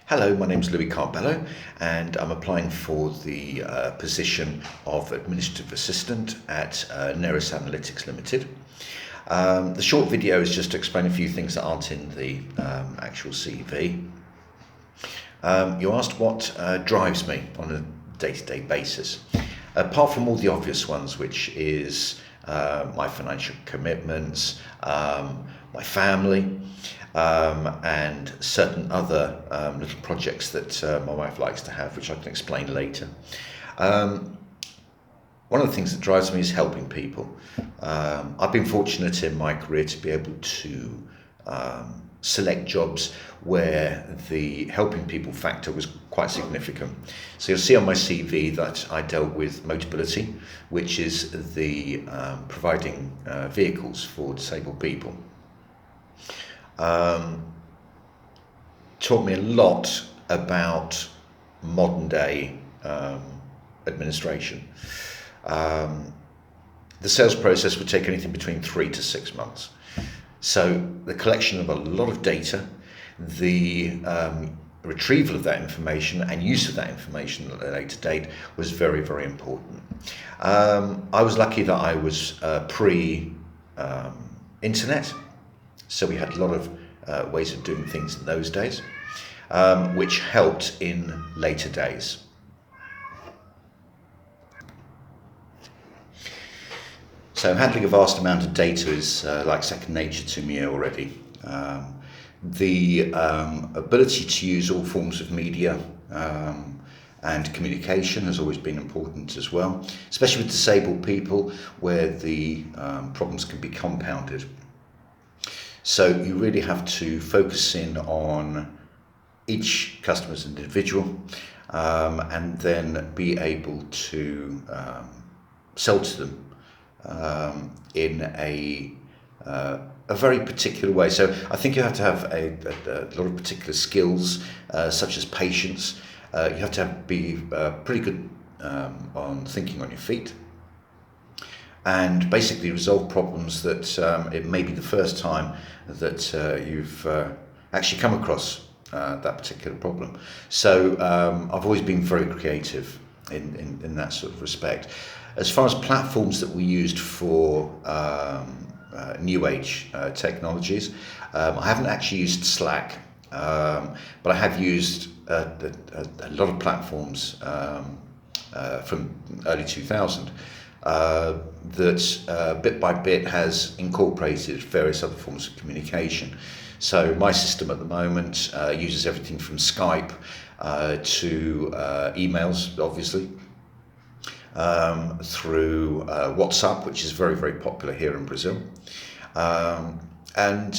Hello, my name is Louis Carbello and I'm applying for the position of Administrative Assistant at Neris Analytics Limited. The short video is just to explain a few things that aren't in the actual CV. You asked what drives me on a day-to-day basis. Apart from all the obvious ones, which is my financial commitments, my family, and certain other little projects that my wife likes to have, which I can explain later. One of the things that drives me is helping people. I've been fortunate in my career to be able to select jobs where the helping people factor was quite significant. So you'll see on my CV that I dealt with Motability, which is the providing vehicles for disabled people. Taught me a lot about modern day administration. The sales process would take anything between 3 to 6 months. So the collection of a lot of data, the retrieval of that information and use of that information at a later date was very, very important. I was lucky that I was pre-internet. So we had a lot of ways of doing things in those days, which helped in later days. So handling a vast amount of data is like second nature to me already. The ability to use all forms of media and communication has always been important as well, especially with disabled people where the problems can be compounded. So you really have to focus in on each customer as an individual and then be able to sell to them in a very particular way. So I think you have to have a lot of particular skills such as patience. You have to be pretty good on thinking on your feet, and basically resolve problems that it may be the first time that you've actually come across that particular problem. So I've always been very creative in that sort of respect. As far as platforms that we used for new age technologies, I haven't actually used Slack, but I have used a lot of platforms from early 2000 that bit by bit has incorporated various other forms of communication. So my system at the moment uses everything from Skype to emails, obviously, through WhatsApp, which is very, very popular here in Brazil. And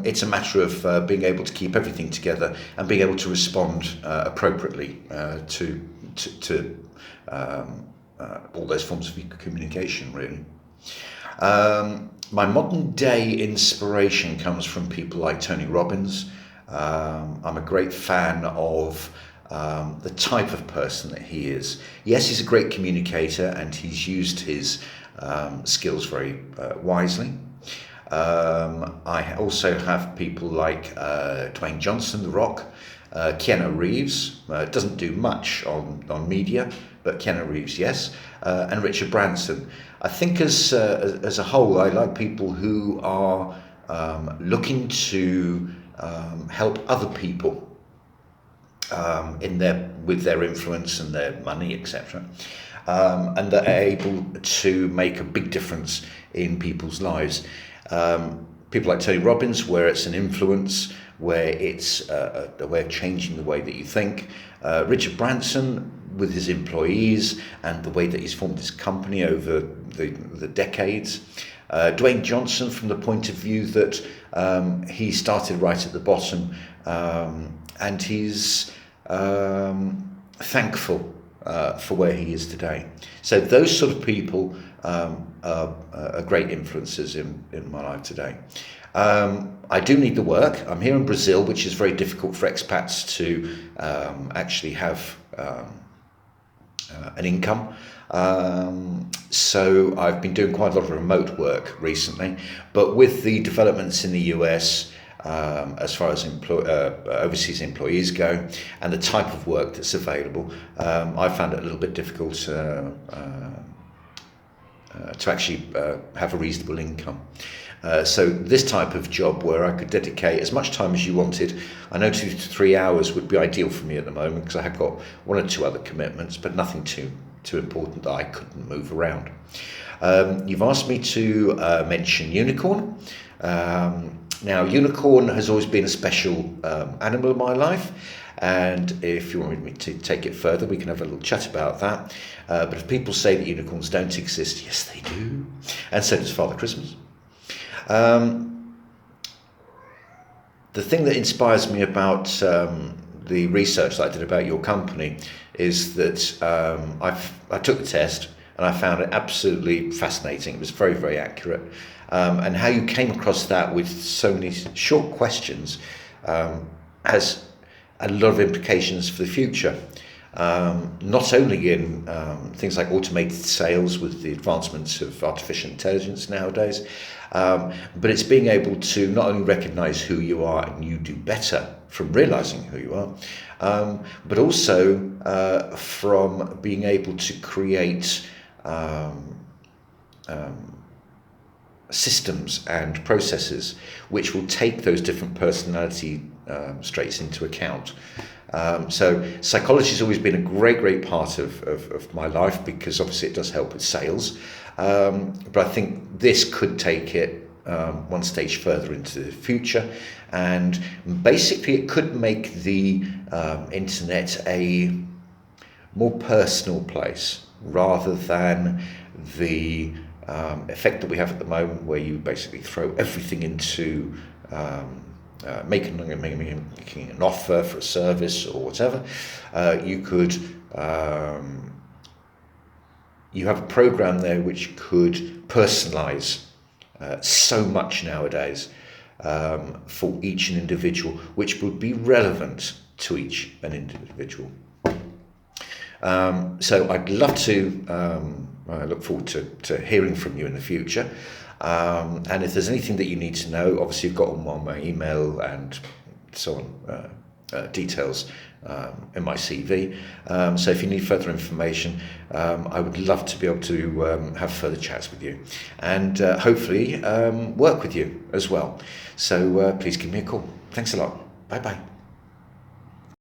it's a matter of being able to keep everything together and being able to respond appropriately to all those forms of communication, really. My modern day inspiration comes from people like Tony Robbins. I'm a great fan of the type of person that he is. Yes, he's a great communicator and he's used his skills very wisely. I also have people like Dwayne Johnson, The Rock, Keanu Reeves, doesn't do much on media, but Keanu Reeves, yes, and Richard Branson. I think as a whole, I like people who are looking to help other people with their influence and their money, etc., and that are able to make a big difference in people's lives. People like Tony Robbins, where it's an influence, where it's a way of changing the way that you think. Richard Branson, with his employees and the way that he's formed his company over the decades. Dwayne Johnson, from the point of view that he started right at the bottom, and he's thankful for where he is today. So those sort of people are great influences in my life today. I do need the work. I'm here in Brazil, which is very difficult for expats to actually have an income. So I've been doing quite a lot of remote work recently, but with the developments in the US, as far as overseas employees go, and the type of work that's available. I found it a little bit difficult to actually have a reasonable income. So this type of job where I could dedicate as much time as you wanted, I know 2 to 3 hours would be ideal for me at the moment because I have got 1 or 2 other commitments, but nothing too important that I couldn't move around. You've asked me to mention unicorn. Now, unicorn has always been a special animal in my life, and if you want me to take it further, we can have a little chat about that. But if people say that unicorns don't exist, yes, they do, and so does Father Christmas. The thing that inspires me about the research that I did about your company is that I took the test and I found it absolutely fascinating. It was very, very accurate. And how you came across that with so many short questions has a lot of implications for the future. Not only in things like automated sales with the advancements of artificial intelligence nowadays, but it's being able to not only recognize who you are and you do better from realizing who you are, but also from being able to create systems and processes which will take those different personality traits into account. So psychology has always been a great part of my life because obviously it does help with sales. But I think this could take it one stage further into the future, and basically it could make the internet a more personal place rather than the effect that we have at the moment where you basically throw everything into making an offer for a service or whatever. You could you have a program there which could personalize so much nowadays for each an individual, which would be relevant to each an individual. So I'd love to I look forward to hearing from you in the future. And if there's anything that you need to know, obviously you've got all my email and so on details in my CV. So if you need further information, I would love to be able to have further chats with you and hopefully work with you as well. So please give me a call. Thanks a lot. Bye bye.